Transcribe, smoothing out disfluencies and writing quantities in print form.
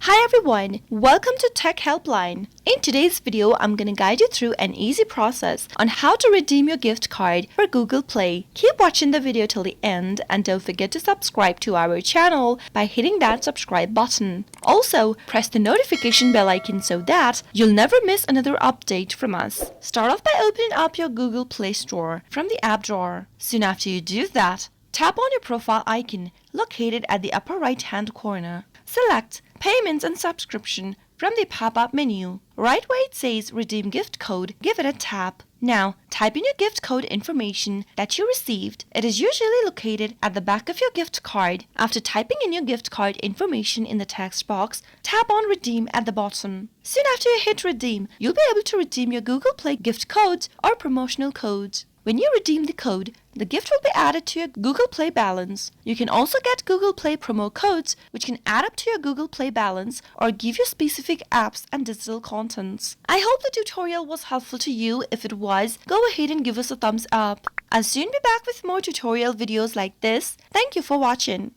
Hi everyone, welcome to Tech Helpline. In today's video, I'm gonna guide you through an easy process on how to redeem your gift card for Google Play. Keep watching the video till the end and don't forget to subscribe to our channel by hitting that subscribe button. Also, press the notification bell icon so that you'll never miss another update from us. Start off by opening up your Google Play Store from the app drawer. Soon after you do that, tap on your profile icon located at the upper right hand corner. Select Payments and Subscription from the pop-up menu. Right where it says Redeem Gift Code, give it a tap. Now, type in your gift code information that you received. It is usually located at the back of your gift card. After typing in your gift card information in the text box, tap on Redeem at the bottom. Soon after you hit Redeem, you'll be able to redeem your Google Play gift codes or promotional codes. When you redeem the code, the gift will be added to your Google Play balance. You can also get Google Play promo codes, which can add up to your Google Play balance or give you specific apps and digital contents. I hope the tutorial was helpful to you. If it was, go ahead and give us a thumbs up. I'll soon be back with more tutorial videos like this. Thank you for watching.